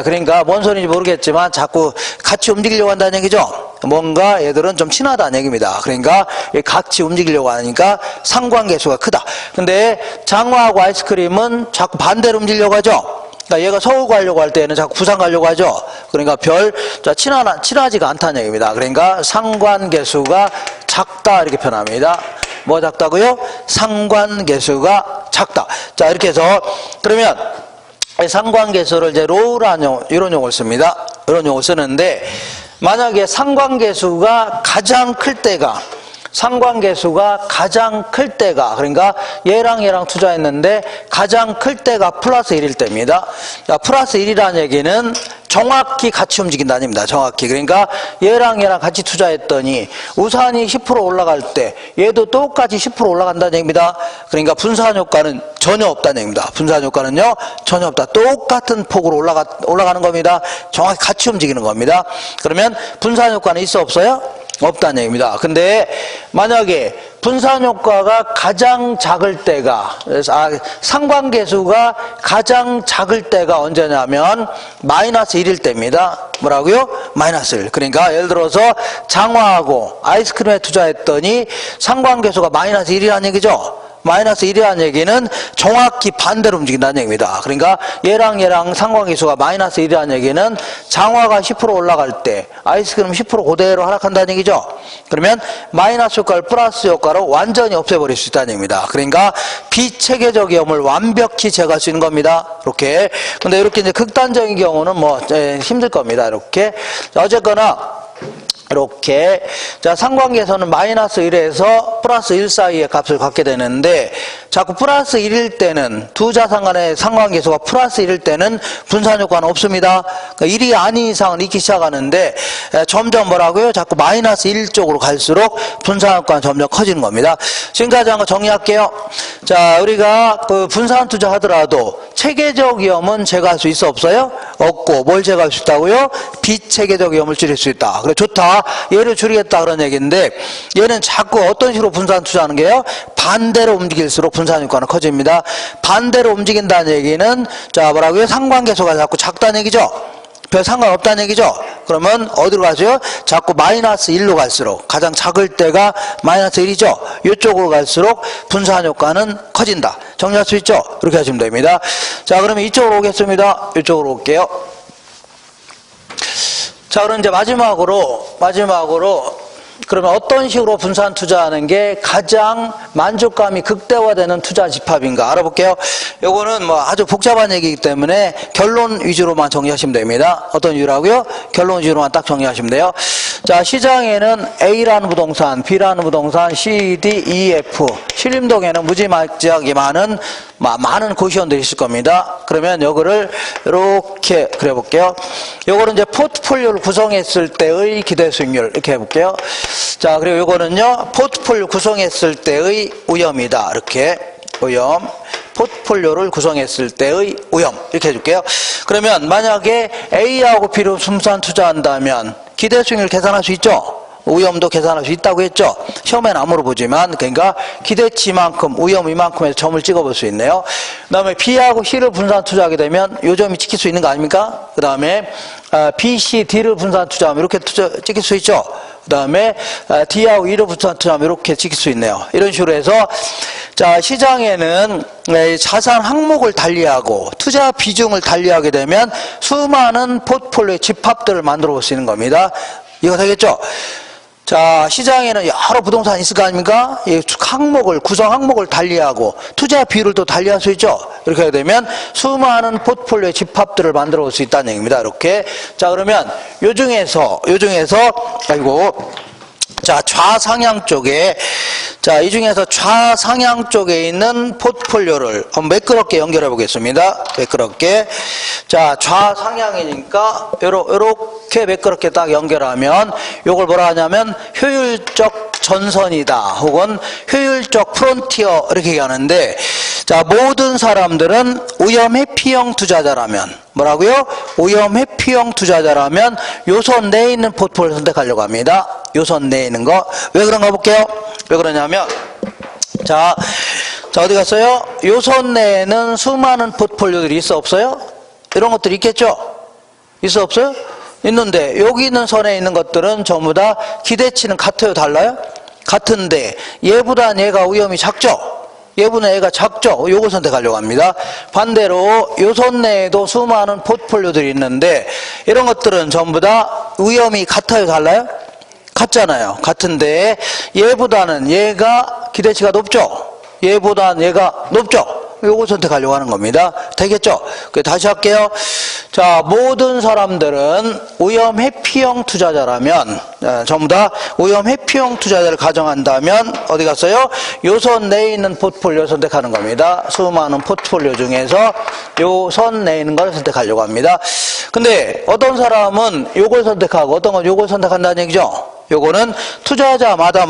그러니까 뭔 소리인지 모르겠지만 자꾸 같이 움직이려고 한다는 얘기죠. 뭔가 얘들은 좀 친하다는 얘기입니다. 그러니까 같이 움직이려고 하니까 상관계수가 크다. 근데 장화하고 아이스크림은 자꾸 반대로 움직이려고 하죠. 그러니까 얘가 서울 가려고 할 때는 자꾸 부산 가려고 하죠. 그러니까 친하지가 않다는 얘기입니다. 그러니까 상관계수가 작다 이렇게 표현합니다. 뭐 작다고요? 상관계수가 작다. 자, 이렇게 해서 그러면 상관계수를 이제 로우라는 이런 용어를 씁니다. 이런 용어를 쓰는데 만약에 상관계수가 가장 클 때가 그러니까 얘랑 투자했는데 가장 클 때가 플러스 1일 때입니다. 자, 플러스 1이라는 얘기는 정확히 같이 움직인다는 얘기입니다. 정확히. 그러니까 얘랑 같이 투자했더니 우산이 10% 올라갈 때 얘도 똑같이 10% 올라간다는 얘기입니다. 그러니까 분산 효과는 전혀 없다는 얘기입니다. 분산 효과는요 전혀 없다. 똑같은 폭으로 올라가는 겁니다. 정확히 같이 움직이는 겁니다. 그러면 분산 효과는 있어 없어요? 없다는 얘기입니다. 근데 만약에 분산 효과가 가장 작을 때가 상관계수가 가장 작을 때가 언제냐면 마이너스 1일 때입니다. 뭐라고요? 마이너스 1. 그러니까 예를 들어서 장화하고 아이스크림에 투자했더니 상관계수가 마이너스 1이라는 얘기죠. 마이너스 1이라는 얘기는 정확히 반대로 움직인다는 얘기입니다. 그러니까 얘랑 상관계수가 마이너스 1이라는 얘기는 장화가 10% 올라갈 때 아이스크림 10% 그대로 하락한다는 얘기죠. 그러면 마이너스 효과를 플러스 효과로 완전히 없애버릴 수 있다는 얘기입니다. 그러니까 비체계적 위험을 완벽히 제거할 수 있는 겁니다. 이렇게. 근데 이렇게 이제 극단적인 경우는 뭐 힘들 겁니다. 이렇게. 어쨌거나 이렇게. 자, 상관계에서는 마이너스 1에서 플러스 1 사이의 값을 갖게 되는데 자꾸 플러스 1일 때는 두 자산 간의 상관계수가 플러스 1일 때는 분산 효과는 없습니다. 그러니까 1이 아닌 이상은 있기 시작하는데 점점 뭐라고요? 자꾸 마이너스 1 쪽으로 갈수록 분산 효과는 점점 커지는 겁니다. 지금까지 한 거 정리할게요. 자, 우리가 그 분산 투자 하더라도 체계적 위험은 제거할 수 있어 없어요? 없고 뭘 제거할 수 있다고요? 비체계적 위험을 줄일 수 있다. 그래 좋다. 얘를 줄이겠다 그런 얘기인데 얘는 자꾸 어떤 식으로 분산 투자하는 게요? 반대로 움직일수록 분산 효과는 커집니다. 반대로 움직인다는 얘기는 자 뭐라고요? 상관계수가 자꾸 작다는 얘기죠. 별 상관없다는 얘기죠. 그러면 어디로 가죠? 자꾸 마이너스 1로 갈수록 가장 작을 때가 마이너스 1이죠. 이쪽으로 갈수록 분산 효과는 커진다. 정리할 수 있죠? 이렇게 하시면 됩니다. 자 그러면 이쪽으로 오겠습니다. 이쪽으로 올게요. 자, 그럼 이제 마지막으로 그러면 어떤 식으로 분산 투자하는 게 가장 만족감이 극대화되는 투자 집합인가 알아볼게요. 요거는 뭐 아주 복잡한 얘기이기 때문에 결론 위주로만 정리하시면 됩니다. 어떤 이유라고요? 결론 위주로만 딱 정리하시면 돼요. 자, 시장에는 A라는 부동산, B라는 부동산, C, D, E, F 신림동에는 무지막지하게 많은 고시원들이 있을 겁니다. 그러면 요거를 이렇게 그려볼게요. 요거는 이제 포트폴리오를 구성했을 때의 기대 수익률 이렇게 해볼게요. 자, 그리고 요거는요 포트폴리오 구성했을 때의 위험이다. 이렇게 위험. 포트폴리오를 구성했을 때의 위험 이렇게 해줄게요. 그러면 만약에 A하고 B로 분산 투자한다면 기대 수익률 계산할 수 있죠? 위험도 계산할 수 있다고 했죠. 시험에는 안 물어보지만 그러니까 기대치만큼 위험 이만큼에서 점을 찍어볼 수 있네요. 그 다음에 B하고 C를 분산 투자하게 되면 요 점이 찍힐 수 있는 거 아닙니까? 그 다음에 B, C, D를 분산 투자하면 이렇게 찍힐 수 있죠. 그 그 다음에 D하고 E를 붙였다면 이렇게 찍힐 수 있네요. 이런 식으로 해서 자, 시장에는 자산 항목을 달리하고 투자 비중을 달리하게 되면 수많은 포트폴리오의 집합들을 만들어 볼 수 있는 겁니다. 이거 되겠죠? 자, 시장에는 여러 부동산이 있을 거 아닙니까? 이 항목을, 구성 항목을 달리하고 투자 비율을 또 달리할 수 있죠? 이렇게 하게 되면 수많은 포트폴리오의 집합들을 만들어 볼 수 있다는 얘기입니다. 이렇게. 자, 그러면 요 중에서, 아이고. 자, 좌상향 쪽에, 자, 이 중에서 좌상향 쪽에 있는 포트폴리오를 한번 매끄럽게 연결해 보겠습니다. 매끄럽게. 자, 좌상향이니까, 요렇게 매끄럽게 딱 연결하면, 요걸 뭐라 하냐면, 효율적 전선이다. 혹은 효율적 프론티어, 이렇게 얘기하는데, 자, 모든 사람들은 오염 회피형 투자자라면, 뭐라고요? 오염 회피형 투자자라면 요선 내에 있는 포트폴리오를 선택하려고 합니다. 요선 내에 있는 거. 왜 그런가 볼게요. 왜 그러냐면, 자, 어디 갔어요? 요선 내에는 수많은 포트폴리오들이 있어, 없어요? 이런 것들이 있겠죠? 있어, 없어요? 있는데, 여기 있는 선에 있는 것들은 전부 다 기대치는 같아요, 달라요? 같은데, 얘보다 얘가 위험이 작죠? 얘보다 얘가 작죠? 요걸 선택하려고 합니다. 반대로 요선 내에도 수많은 포트폴리오들이 있는데 이런 것들은 전부 다 위험이 같아요, 달라요? 같잖아요. 같은데 얘보다는 얘가 기대치가 높죠? 얘보다는 얘가 높죠? 요걸 선택하려고 하는 겁니다. 되겠죠? 다시 할게요. 자, 모든 사람들은 오염 회피형 투자자라면, 전부 다 오염 회피형 투자자를 가정한다면, 어디 갔어요? 요선 내에 있는 포트폴리오 선택하는 겁니다. 수많은 포트폴리오 중에서 요선 내에 있는 걸 선택하려고 합니다. 근데 어떤 사람은 요걸 선택하고 어떤 건 요걸 선택한다는 얘기죠? 요거는 투자자마다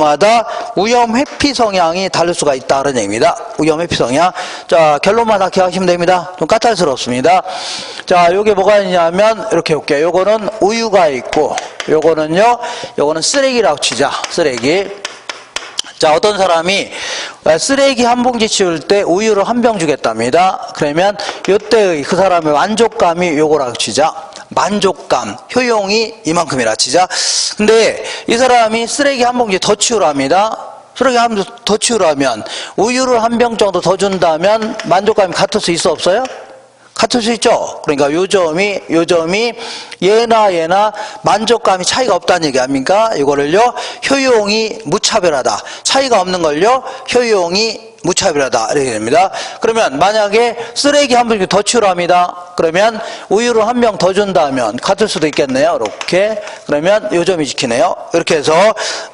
위험 회피 성향이 다를 수가 있다는 얘기입니다. 위험 회피 성향. 자, 결론만 다 기억하시면 됩니다. 좀 까탈스럽습니다. 자, 요게 뭐가 있냐면 이렇게 볼게요. 요거는 우유가 있고 요거는요. 요거는 쓰레기라고 치자. 쓰레기. 자, 어떤 사람이 쓰레기 한 봉지 치울 때 우유를 한 병 주겠답니다. 그러면 요때의 그 사람의 만족감이 요거라고 치자. 만족감, 효용이 이만큼이라 치자. 근데 이 사람이 쓰레기 한 봉지 더 치우랍니다. 쓰레기 한 봉지 더 치우라면 우유를 한 병 정도 더 준다면 만족감이 같을 수 있어, 없어요? 같을 수 있죠. 그러니까 요 점이 얘나 만족감이 차이가 없다는 얘기 아닙니까? 이거를요, 효용이 무차별하다. 차이가 없는 걸요, 효용이 무차별하다. 이렇게 됩니다. 그러면 만약에 쓰레기 한 봉지 더 치우랍니다. 그러면 우유를 한 병 더 준다면 같을 수도 있겠네요. 이렇게. 그러면 요 점이 지키네요. 이렇게 해서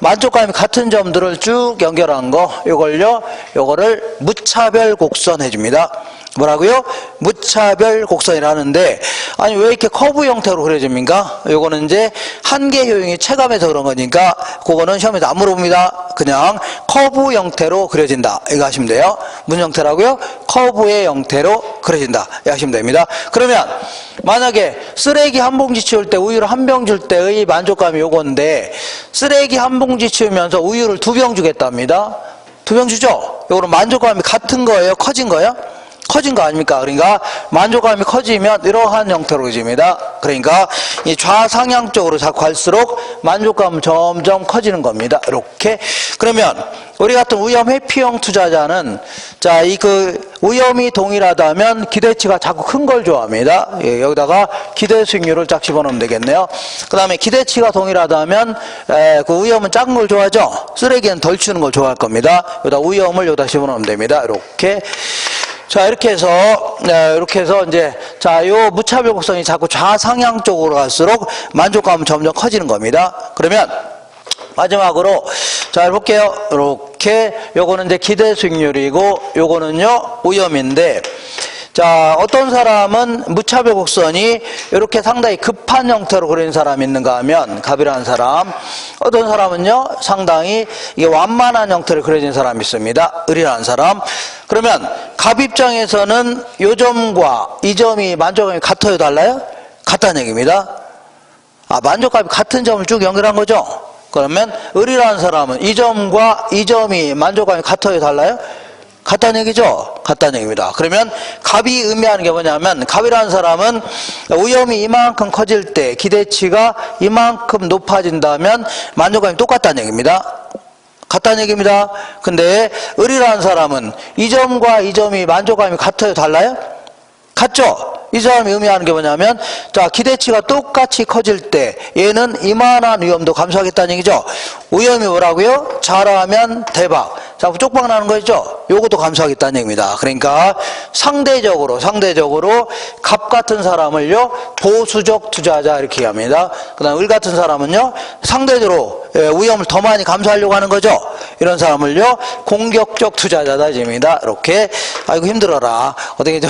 만족감이 같은 점들을 쭉 연결한 거, 요거를 무차별 곡선 해줍니다. 뭐라고요? 무차별 곡선이라는데, 아니 왜 이렇게 커브 형태로 그려집니까? 요거는 이제 한계 효용이 체감해서 그런 거니까 그거는 시험에서 안 물어봅니다. 그냥 커브 형태로 그려진다. 이거 하시면 돼요. 무슨 형태라고요? 커브의 형태로 그려진다. 이거 하시면 됩니다. 그러면 만약에 쓰레기 한 봉지 치울 때 우유를 한 병 줄 때의 만족감이 요건데 쓰레기 한 봉지 치우면서 우유를 2병 주겠답니다. 2병 주죠? 요거는 만족감이 같은 거예요? 커진 거예요? 커진 거 아닙니까? 그러니까 만족감이 커지면 이러한 형태로 그려집니다. 그러니까 이 좌상향 쪽으로 자꾸 갈수록 만족감은 점점 커지는 겁니다. 이렇게. 그러면 우리 같은 위험 회피형 투자자는 자, 위험이 동일하다면 기대치가 자꾸 큰 걸 좋아합니다. 예, 여기다가 기대 수익률을 쫙 집어넣으면 되겠네요. 그 다음에 기대치가 동일하다면 그 위험은 작은 걸 좋아하죠. 쓰레기는 덜 치우는 걸 좋아할 겁니다. 여기다 위험을 여기다 집어넣으면 됩니다. 이렇게. 자, 이렇게 해서 이제, 자, 요 무차별 곡선이 자꾸 좌상향 쪽으로 갈수록 만족감은 점점 커지는 겁니다. 그러면, 마지막으로, 자, 볼게요. 이렇게, 요거는 이제 기대 수익률이고, 요거는요, 위험인데, 자, 어떤 사람은 무차별 곡선이 이렇게 상당히 급한 형태로 그리는 사람이 있는가 하면, 갑이라는 사람. 어떤 사람은요, 상당히 이게 완만한 형태로 그려진 사람이 있습니다. 을이라는 사람. 그러면 갑 입장에서는 요 점과 이 점이 만족감이 같아요, 달라요? 같다는 얘기입니다. 아, 만족감이 같은 점을 쭉 연결한 거죠? 그러면 을이라는 사람은 이 점과 이 점이 만족감이 같아요, 달라요? 같다는 얘기죠? 같다는 얘기입니다. 그러면 갑이 의미하는 게 뭐냐면, 갑이라는 사람은 위험이 이만큼 커질 때 기대치가 이만큼 높아진다면 만족감이 똑같다는 얘기입니다. 같다는 얘기입니다. 근데 을이라는 사람은 이 점과 이 점이 만족감이 같아요? 달라요? 같죠? 이 사람이 의미하는 게 뭐냐면, 자, 기대치가 똑같이 커질 때 얘는 이만한 위험도 감수하겠다는 얘기죠. 위험이 뭐라고요? 잘하면 대박. 자꾸 쪽박 나는 거 있죠? 요것도 감수하겠다는 얘기입니다. 그러니까 상대적으로 갑 같은 사람을요, 보수적 투자자 이렇게 얘기합니다. 그 다음 을 같은 사람은요, 상대적으로 위험을 더 많이 감수하려고 하는 거죠. 이런 사람을요, 공격적 투자자다 이입니다. 이렇게. 아이고 힘들어라. 어떻게 좀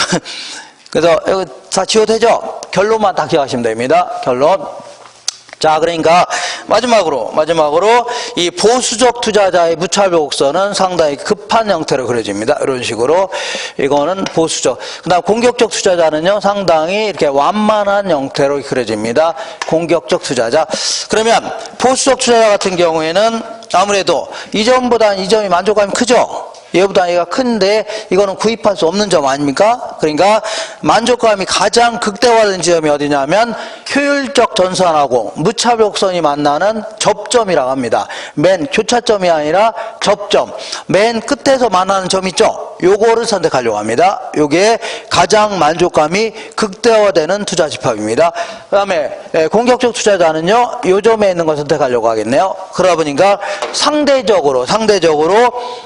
그래서 이거 다 지워도 되죠? 결론만 다 기억하시면 됩니다. 결론. 자, 그러니까 마지막으로 이 보수적 투자자의 무차별곡선은 상당히 급한 형태로 그려집니다. 이런 식으로. 이거는 보수적. 그다음 공격적 투자자는요, 상당히 이렇게 완만한 형태로 그려집니다. 공격적 투자자. 그러면 보수적 투자자 같은 경우에는 아무래도 이 점보다는 이 점이 만족감이 크죠? 얘보다 얘가 큰데 이거는 구입할 수 없는 점 아닙니까? 그러니까 만족감이 가장 극대화된 지점이 어디냐면 효율적 전선하고 무차별곡선이 만나는 접점이라고 합니다. 맨 교차점이 아니라 접점. 맨 끝에서 만나는 점 있죠? 요거를 선택하려고 합니다. 요게 가장 만족감이 극대화되는 투자 집합입니다. 그 다음에 공격적 투자자는요, 요 점에 있는 걸 선택하려고 하겠네요. 그러다 보니까 상대적으로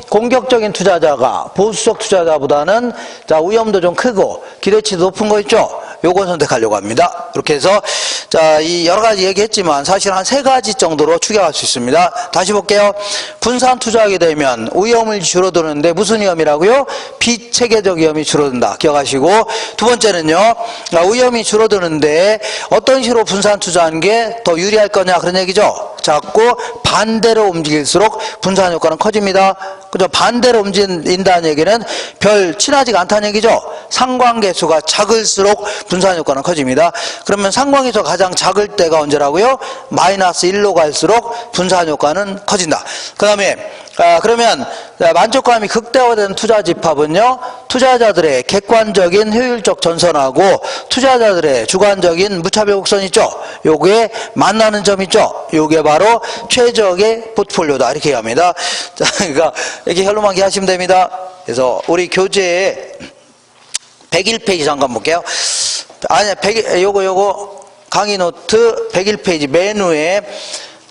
공격적인 투자자가 보수적 투자자보다는 자, 위험도 좀 크고 기대치도 높은 거 있죠? 요거 선택하려고 합니다. 이렇게 해서 자, 이 여러 가지 얘기했지만 사실 한 3가지 정도로 추격할 수 있습니다. 다시 볼게요. 분산 투자하게 되면 위험을 줄어드는데 무슨 위험이라고요? 비체계적 위험이 줄어든다. 기억하시고, 두 번째는요, 위험이 줄어드는데 어떤 식으로 분산 투자하는 게 더 유리할 거냐 그런 얘기죠. 자꾸 반대로 움직일수록 분산 효과는 커집니다. 그죠? 반대로 움직인다는 얘기는 별 친하지가 않다는 얘기죠. 상관계수가 작을수록 분산 효과는 커집니다. 그러면 상관계수가 가장 작을 때가 언제라고요? 마이너스 1로 갈수록 분산 효과는 커진다. 그 다음에 그러면 만족감이 극대화된 투자 집합은요, 투자자들의 객관적인 효율적 전선하고 투자자들의 주관적인 무차별곡선 있죠? 요게 만나는 점 있죠? 요게 바로 최적의 포트폴리오다 이렇게 얘기합니다. 자, 그러니까 이렇게 결론만 기하시면 됩니다. 그래서 우리 교재에 101페이지 잠깐 볼게요. 아니야, 요거 강의 노트 101페이지 메뉴에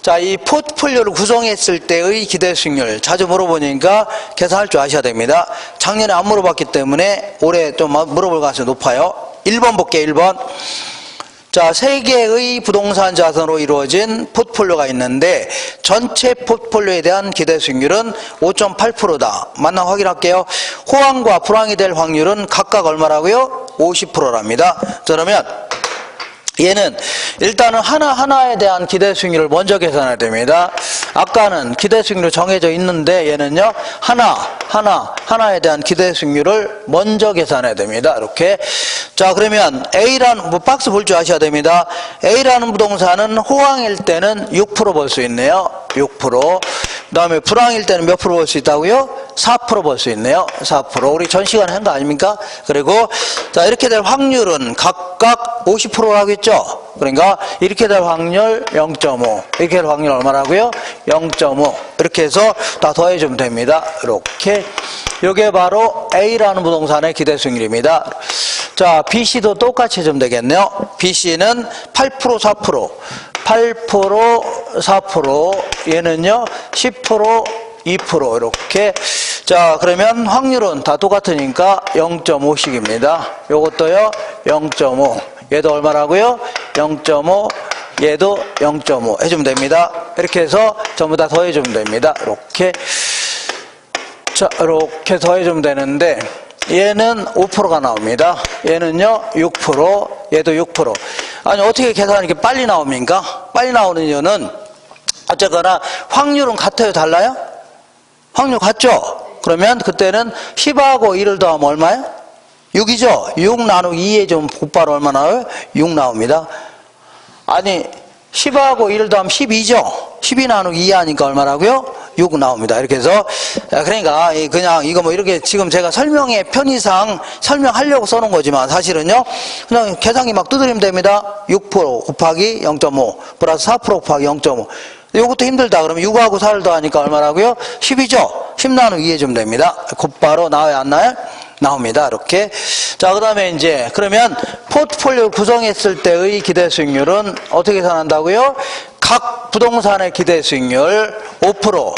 자, 이 포트폴리오를 구성했을 때의 기대 수익률 자주 물어보니까 계산할 줄 아셔야 됩니다. 작년에 안 물어봤기 때문에 올해 좀 물어볼 가능성이 높아요. 1번 볼게요. 1번. 자, 3개의 부동산 자산으로 이루어진 포트폴리오가 있는데 전체 포트폴리오에 대한 기대 수익률은 5.8%다. 맞나 확인할게요. 호황과 불황이 될 확률은 각각 얼마라고요? 50%랍니다. 자, 그러면 얘는 일단은 하나하나에 대한 기대 수익률을 먼저 계산해야 됩니다. 아까는 기대 수익률 정해져 있는데 얘는요, 하나에 대한 기대 수익률을 먼저 계산해야 됩니다. 이렇게. 자, 그러면 A라는, 박스 볼 줄 아셔야 됩니다. A라는 부동산은 호황일 때는 6% 벌 수 있네요. 6%. 그 다음에 불황일 때는 몇 프로 벌 수 있다고요? 4% 벌 수 있네요. 4%. 우리 전 시간에 한 거 아닙니까? 그리고 자, 이렇게 될 확률은 각각 50%라고 했죠? 그러니까 이렇게 될 확률 0.5, 이렇게 될 확률 얼마라고요? 0.5. 이렇게 해서 다 더해주면 됩니다. 이렇게. 이게 바로 A라는 부동산의 기대 수익률입니다. 자, BC도 똑같이 해주면 되겠네요. BC는 8%, 4%. 8%, 4%. 얘는요, 10%, 2% 이렇게. 자, 그러면 확률은 다 똑같으니까 0.5씩입니다. 요것도요, 0.5. 얘도 얼마라고요? 0.5. 얘도 0.5 해주면 됩니다. 이렇게 해서 전부 다 더해주면 됩니다. 이렇게. 자, 이렇게 더해주면 되는데 얘는 5%가 나옵니다. 얘는요 6%, 얘도 6%. 아니, 어떻게 계산이 이렇게 빨리 나옵니까? 빨리 나오는 이유는 어쨌거나 확률은 같아요, 달라요? 확률 같죠? 그러면 그때는 10하고 1을 더하면 얼마예요? 6이죠? 6 나누기 2에 좀 곧바로 얼마 나와요? 6 나옵니다. 아니, 10하고 1을 더하면 12죠? 12 나누기 2 하니까 얼마라고요? 6 나옵니다. 이렇게 해서 그러니까 그냥 이거 뭐 이렇게 지금 제가 설명의 편의상 설명하려고 써놓은 거지만 사실은요 그냥 계산기 막 두드리면 됩니다. 6% 곱하기 0.5 플러스 4% 곱하기 0.5 이것도 힘들다 그러면 6하고 4를 더하니까 얼마라고요? 10이죠. 10 나누기 2 해주면 됩니다. 곧바로 나와요 안 나와요? 나옵니다. 이렇게. 자, 그 다음에 이제, 그러면 포트폴리오 구성했을 때의 기대 수익률은 어떻게 계산한다고요? 각 부동산의 기대 수익률 5%.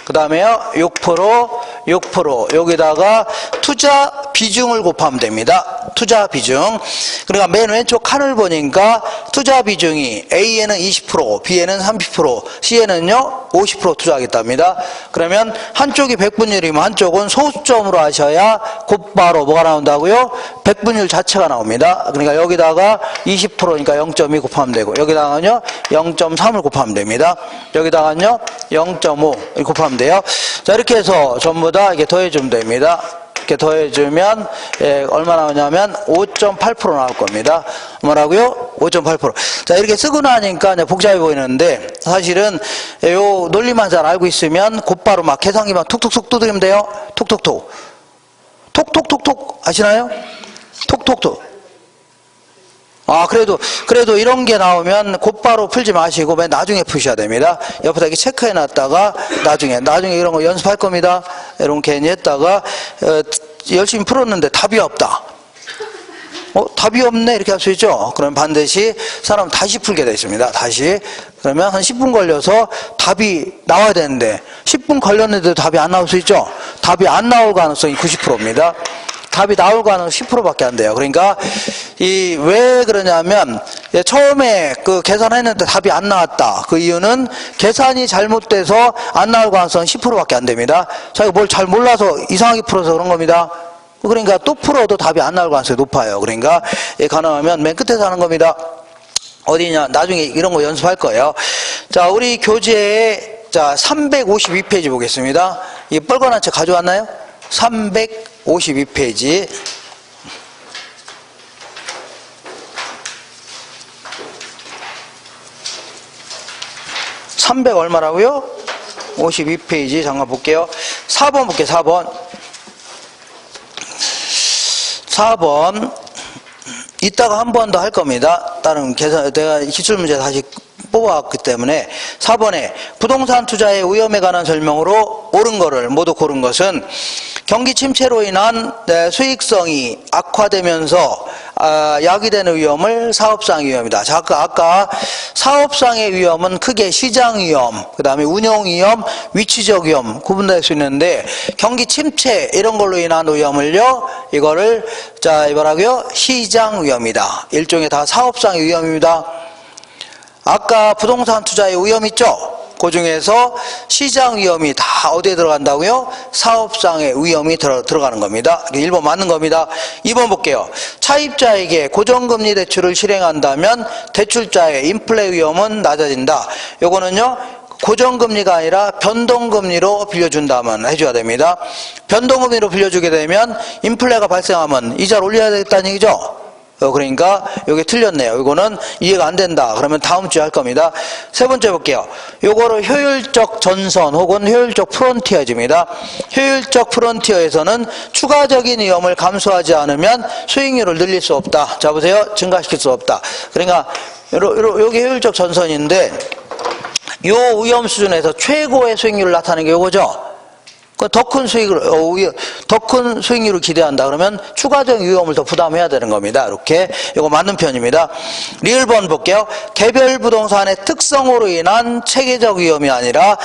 그 다음에요, 6%, 여기다가 투자 비중을 곱하면 됩니다. 투자 비중. 그러니까 맨 왼쪽 칸을 보니까 투자 비중이 A에는 20%, B에는 30%, C에는요, 50% 투자하겠답니다. 그러면 한쪽이 100분율이면 한쪽은 소수점으로 하셔야 곧바로 뭐가 나온다고요? 100분율 자체가 나옵니다. 그러니까 여기다가 20%니까 0.2 곱하면 되고, 여기다가는요, 0.3을 곱하면 됩니다. 여기다가는요, 0.5 곱하면 돼요. 자, 이렇게 해서 전부 다 이렇게 더해주면 됩니다. 이렇게 더해주면 얼마 나오냐면 5.8% 나올 겁니다. 뭐라고요? 5.8%. 자, 이렇게 쓰고 나니까 이제 복잡해 보이는데 사실은 요 논리만 잘 알고 있으면 곧바로 막 계산기만 툭툭툭 두드리면 돼요. 톡톡톡. 톡톡톡톡 아시나요? 톡톡톡. 아, 그래도 이런 게 나오면 곧바로 풀지 마시고 맨 나중에 푸셔야 됩니다. 옆에다 이렇게 체크해 놨다가 나중에 이런 거 연습할 겁니다. 이런 거 괜히 했다가, 열심히 풀었는데 답이 없다. 답이 없네. 이렇게 할 수 있죠? 그럼 반드시 사람 다시 풀게 되어 있습니다. 다시. 그러면 한 10분 걸려서 답이 나와야 되는데, 10분 걸렸는데도 답이 안 나올 수 있죠? 답이 안 나올 가능성이 90%입니다. 답이 나올 가능성은 10%밖에 안 돼요. 그러니까 왜 그러냐면 처음에 그 계산했는데 답이 안 나왔다. 그 이유는 계산이 잘못돼서 안 나올 가능성은 10%밖에 안 됩니다. 자기가 뭘 잘 몰라서 이상하게 풀어서 그런 겁니다. 그러니까 또 풀어도 답이 안 나올 가능성이 높아요. 그러니까 가능하면 맨 끝에서 하는 겁니다. 어디냐? 나중에 이런 거 연습할 거예요. 자, 우리 교재에 자 352페이지 보겠습니다. 이 뻘건한 책 가져왔나요? 352페이지. 300 얼마라고요? 52페이지 잠깐 볼게요. 4번 볼게요. 4번 이따가 한 번 더 할 겁니다. 다른 계산 내가 기출문제 다시 뽑아왔기 때문에 4번에 부동산 투자의 위험에 관한 설명으로 옳은 거를 모두 고른 것은 경기 침체로 인한 수익성이 악화되면서 야기되는 위험을 사업상 위험이다. 자, 아까 사업상의 위험은 크게 시장 위험, 그 다음에 운영 위험, 위치적 위험 구분될 수 있는데 경기 침체 이런 걸로 인한 위험을요, 이거를 자 뭐라고요? 시장 위험이다. 일종의 다 사업상의 위험입니다. 아까 부동산 투자의 위험 있죠? 그 중에서 시장 위험이 다 어디에 들어간다고요? 사업상의 위험이 들어가는 겁니다. 1번 맞는 겁니다. 2번 볼게요. 차입자에게 고정금리 대출을 실행한다면 대출자의 인플레 위험은 낮아진다. 요거는요, 고정금리가 아니라 변동금리로 빌려준다면 해줘야 됩니다. 변동금리로 빌려주게 되면 인플레가 발생하면 이자를 올려야 되겠다는 얘기죠? 그러니까 이게 틀렸네요. 이거는 이해가 안 된다. 그러면 다음 주에 할 겁니다. 세 번째 볼게요. 요거를 효율적 전선 혹은 효율적 프론티어즈입니다. 효율적 프론티어에서는 추가적인 위험을 감수하지 않으면 수익률을 늘릴 수 없다. 자 보세요. 증가시킬 수 없다. 그러니까 요게 효율적 전선인데 요 위험 수준에서 최고의 수익률을 나타내는 게 요거죠. 더 큰 수익률을 기대한다 그러면 추가적인 위험을 더 부담해야 되는 겁니다. 이렇게 이거 맞는 편입니다. 리을번 볼게요. 개별 부동산의 특성으로 인한 체계적 위험이 아니라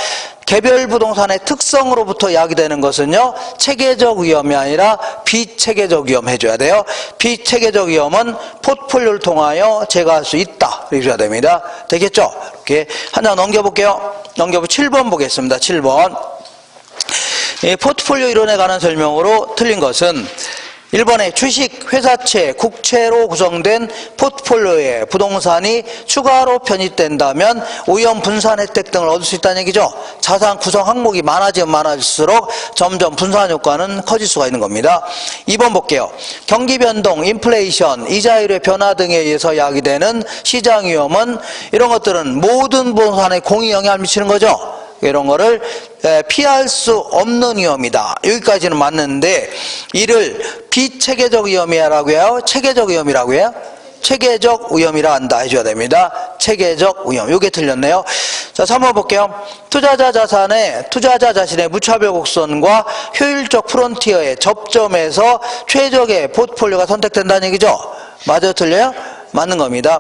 개별 부동산의 특성으로부터 야기되는 것은요, 체계적 위험이 아니라 비체계적 위험 해줘야 돼요. 비체계적 위험은 포트폴리오를 통하여 제거할 수 있다 해줘야 됩니다. 되겠죠? 이렇게 한 장 넘겨볼게요. 7번 보겠습니다. 7번. 포트폴리오 이론에 관한 설명으로 틀린 것은 1번에 주식, 회사채, 국채로 구성된 포트폴리오에 부동산이 추가로 편입된다면 오염 분산 혜택 등을 얻을 수 있다는 얘기죠. 자산 구성 항목이 많아지면 많아질수록 점점 분산 효과는 커질 수가 있는 겁니다. 2번 볼게요. 경기 변동, 인플레이션, 이자율의 변화 등에 의해서 야기되는 시장 위험은 이런 것들은 모든 부동산에 공히 영향을 미치는 거죠. 이런 거를 피할 수 없는 위험이다. 여기까지는 맞는데 이를 비체계적 위험이라고 해요? 체계적 위험이라고 해요? 체계적 위험이라 한다 해줘야 됩니다. 체계적 위험. 요게 틀렸네요. 자, 3번 볼게요. 투자자 자신의 무차별 곡선과 효율적 프론티어의 접점에서 최적의 포트폴리오가 선택된다는 얘기죠. 맞아요? 틀려요? 맞는 겁니다.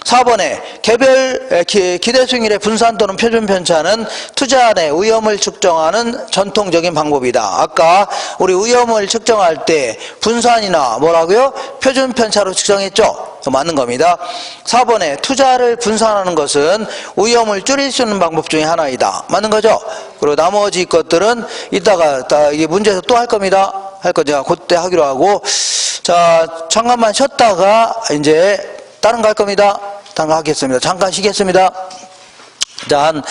4번에 개별 기대 수익률의 분산 또는 표준 편차는 투자안의 위험을 측정하는 전통적인 방법이다. 아까 우리 위험을 측정할 때 분산이나 뭐라고요? 표준 편차로 측정했죠. 맞는 겁니다. 4번에 투자를 분산하는 것은 위험을 줄일 수 있는 방법 중에 하나이다. 맞는 거죠? 그리고 나머지 것들은 이따가 이게 문제에서 또 할 겁니다. 할 거죠. 그때 하기로 하고. 자, 잠깐만 쉬었다가 이제 다른 거 할 겁니다. 다른 거 하겠습니다. 잠깐 쉬겠습니다. 자,